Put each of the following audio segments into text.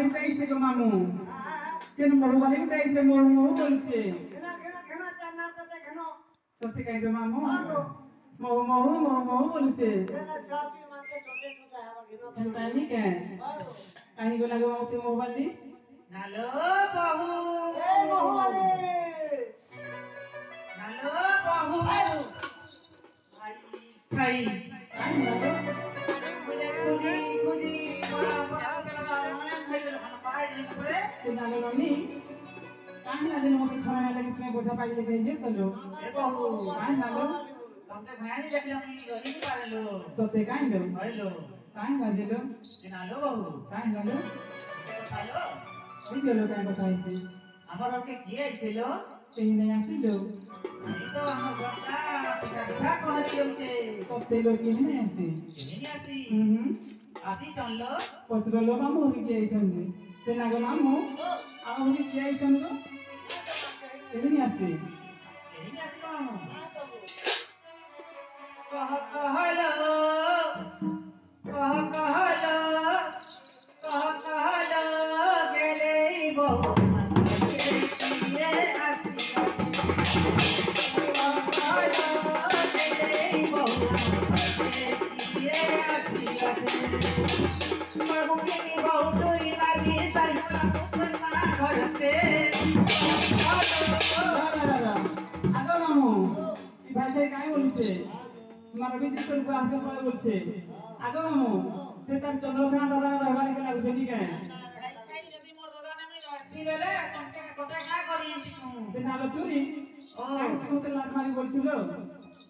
উঠাইছে গো মামু কেন মহুবালি উঠাইছে মহু মহু বলছে সত্যি কাই গো মামু মহু মহু মহু মহু বলছে তাই নি কেন কাহি গো লাগে মামু সে মহুবালি নালো বাহু নালো বাহু খাই কাই নালো খুদি খুদি বড় বড় গেলা মানে খাই গেল পাই করে নালো ননি কাহি না দিন মতো ছড়া না লাগে তুমি বোঝা পাইলে ভেজে চলো এ বাহু কাই নালো তোমকে ঘানি দেখলাম নি গলি পারলো সত্যি কাই লো হইলো কাই লাজিলো নালো বাহু কাই লালো হ্যালো ওই গেলো কাই কথা হয়েছে আমার ওকে কি আইছিল এই নেই আসিলো এই তো আমার ঘরটা পিঠা পিঠা করে দিয়েছে সত্যি লোক কিনে আসি চিনি আসি হুম আসি চললো পচরলো মামু হরি কি আইছন্তি সে নাগো মামু আমার হরি কি আইছন্তো এদিন আসি চিনি আসি মামু কহ কহলো কহ কহলো কহ কহলো গেলে বহু রে আসি কহ কহলো গেলে বহু রে আসি মরহুমিনী বহু তুই বাড়ি সাই সুনা ঘরতে দাদা আগো মামু এই ভাষায় কাই বলছে তোমার অভিজিৎ করে আসতে পরে বলছে আগো মামু সে তার চন্দ্রসেনা দাদা ব্যবহার করে লাগছে ঠিক আছে সে নালো চুরি ও তোমাকে লাত মারি বলছিল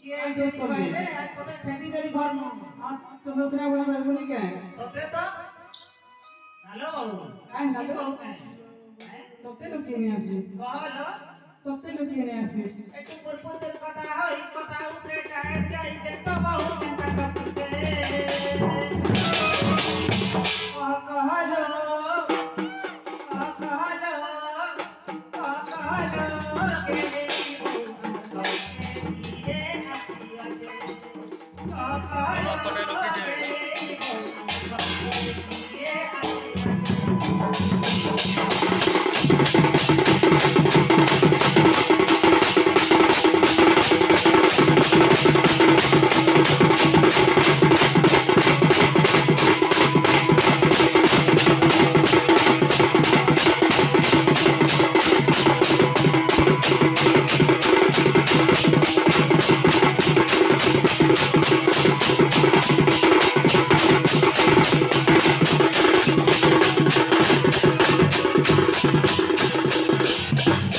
কে যদি পাইলে আজ কত ফেদি দেরি ঘর আর চন্দ্রসেনা ব্যবহার বলি কে তোতে তো হ্যালো বাবু কাই নালো বাবু হ্যাঁ সত্যি লোক কিনে আসি হ্যালো সত্যি লোক কিনে আসি একটু পরপসের কথা হই কথা উঠে টাইট যাই দেখতো বাবু চিন্তা করতেছে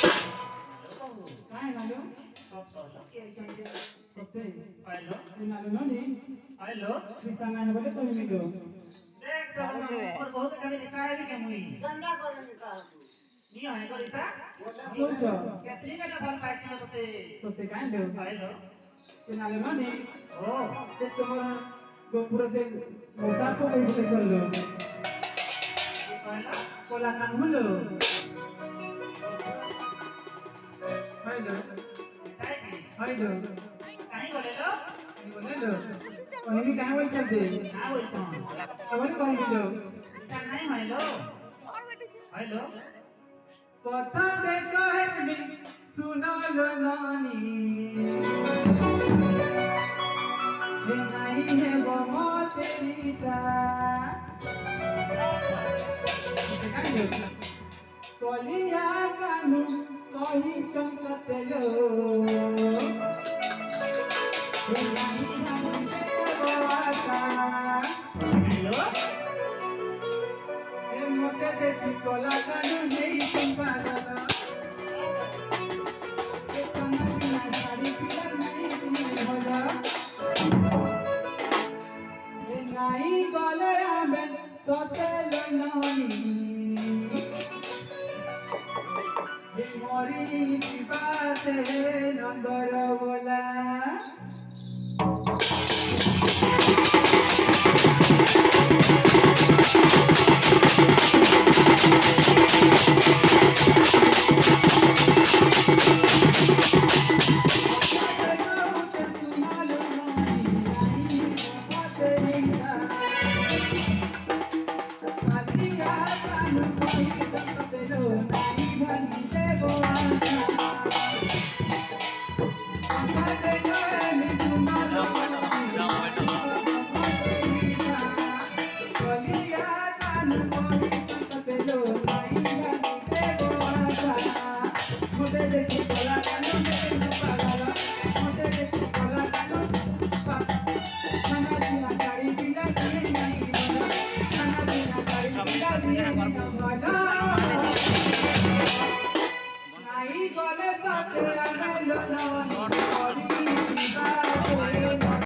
হ্যালো কাই নালো সত্যি এই নালো ননি হ্যালো রিস্তা না বলে তুমি মিলো দেখ তো ওর বহুত কবি দিখাই भी কেমই নি হয় করিতা চলছো কেতরি কাটা ভাল পাইছ না তোতে সত্যি কাই লো হ্যালো এই নালো ননি ও সে তোমার গোপুরে যে মোসার কো কই বলে চললো কি কইলা কোলা কান হলো হইলো তাই কি হইলো কাই বলেলো বলেলো ওনি কাই বলছতে না বলছো ওনি কই দিলো চার নাই হইলো হইলো কথা দেখো হেবি শুনলো ননি হে নাই হে গো মতেরিতা কলিয়া কানু কহি চঙ্কতেলো হে নাই জানতে বাতা হইলো হে মতে দেখি কলা কানু নেই সম্পাদনা হে কানা বিনা শাড়ি পিলা নাই তুমি হলা হে নাই গলে আবে সতেলো ননি হে মরি দিবাতে নন্দর বলা नहीं गले साथे आने लो